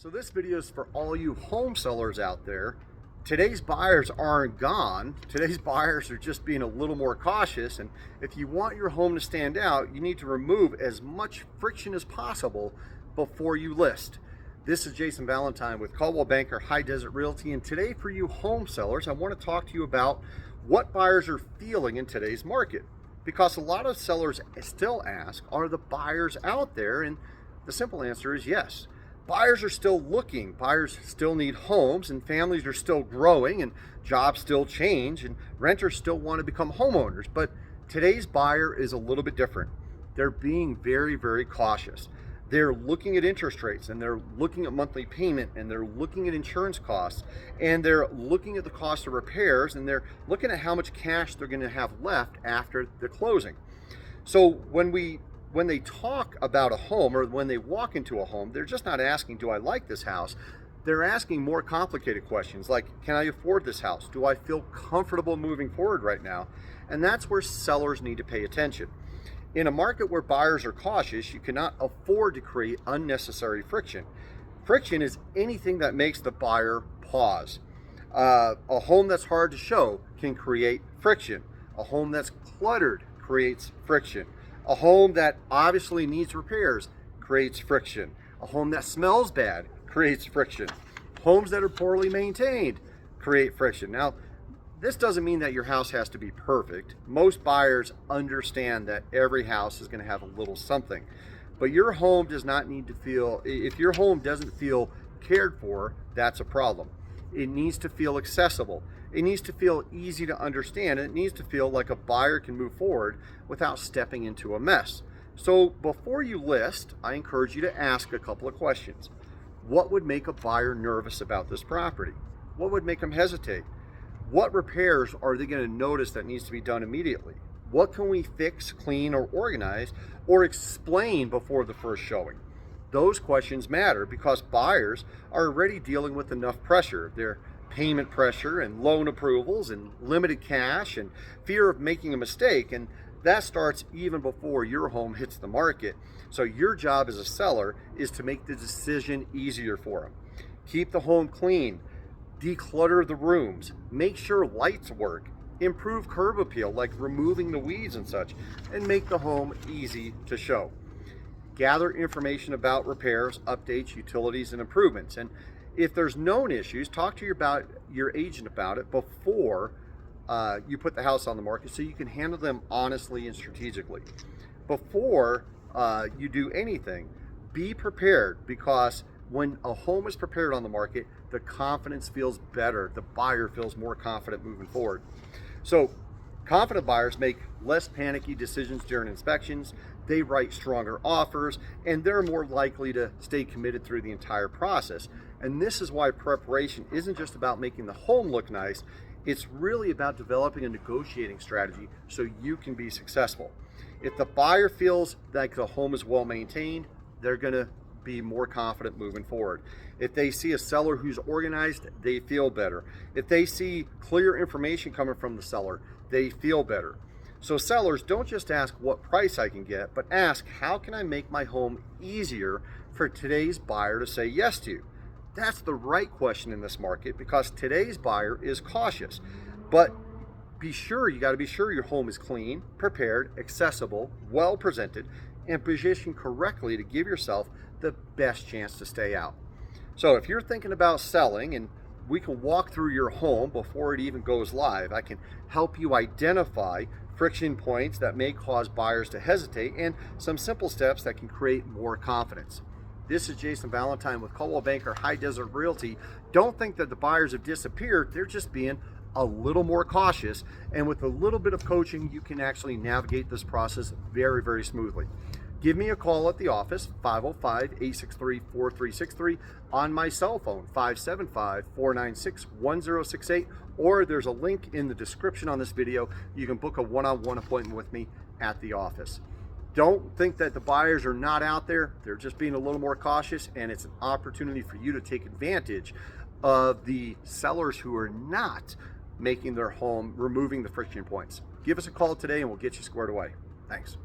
So this video is for all you home sellers out there. Today's buyers aren't gone. Today's buyers are just being a little more cautious. And if you want your home to stand out, you need to remove as much friction as possible before you list. This is Jason Valentine with Coldwell Banker High Desert Realty. And today for you home sellers, I want to talk to you about what buyers are feeling in today's market. Because a lot of sellers still ask, are the buyers out there? And the simple answer is yes. Buyers are still looking, buyers still need homes, and families are still growing, and jobs still change, and renters still want to become homeowners. But today's buyer is a little bit different. They're being very, very cautious. They're looking at interest rates, and they're looking at monthly payment, and they're looking at insurance costs, and they're looking at the cost of repairs, and they're looking at how much cash they're going to have left after the closing. So when they talk about a home, or when they walk into a home, they're just not asking, do I like this house? They're asking more complicated questions like, can I afford this house? Do I feel comfortable moving forward right now? And that's where sellers need to pay attention. In a market where buyers are cautious, you cannot afford to create unnecessary friction. Friction is anything that makes the buyer pause. A home that's hard to show can create friction. A home that's cluttered creates friction. A home that obviously needs repairs creates friction. A home that smells bad creates friction. Homes that are poorly maintained create friction. Now, this doesn't mean that your house has to be perfect. Most buyers understand that every house is going to have a little something. But your home does not need to feel, if your home doesn't feel cared for, that's a problem. It needs to feel accessible. It needs to feel easy to understand. It needs to feel like a buyer can move forward without stepping into a mess. So before you list, I encourage you to ask a couple of questions. What would make a buyer nervous about this property? What would make them hesitate? What repairs are they going to notice that needs to be done immediately? What can we fix, clean, or organize, or explain before the first showing? Those questions matter because buyers are already dealing with enough pressure. Their payment pressure and loan approvals and limited cash and fear of making a mistake. And that starts even before your home hits the market. So your job as a seller is to make the decision easier for them. Keep the home clean, declutter the rooms, make sure lights work, improve curb appeal like removing the weeds and such, and make the home easy to show. Gather information about repairs, updates, utilities, and improvements. And if there's known issues, talk to your agent about it before you put the house on the market so you can handle them honestly and strategically. Before you do anything, be prepared, because when a home is prepared on the market, the confidence feels better. The buyer feels more confident moving forward. So confident buyers make less panicky decisions during inspections, they write stronger offers, and they're more likely to stay committed through the entire process. And this is why preparation isn't just about making the home look nice, it's really about developing a negotiating strategy so you can be successful. If the buyer feels like the home is well maintained, they're gonna be more confident moving forward. If they see a seller who's organized, they feel better. If they see clear information coming from the seller, they feel better. So sellers, don't just ask what price I can get, but ask, how can I make my home easier for today's buyer to say yes to? That's the right question in this market because today's buyer is cautious. But you got to be sure your home is clean, prepared, accessible, well presented, and positioned correctly to give yourself the best chance to stay out. So if you're thinking about selling, and we can walk through your home before it even goes live, I can help you identify friction points that may cause buyers to hesitate and some simple steps that can create more confidence. This is Jason Valentine with Coldwell Banker High Desert Realty. Don't think that the buyers have disappeared. They're just being a little more cautious. And with a little bit of coaching, you can actually navigate this process very, very smoothly. Give me a call at the office, 505-863-4363, on my cell phone, 575-496-1068, or there's a link in the description on this video. You can book a one-on-one appointment with me at the office. Don't think that the buyers are not out there. They're just being a little more cautious, and it's an opportunity for you to take advantage of the sellers who are not making their home, removing the friction points. Give us a call today and we'll get you squared away. Thanks.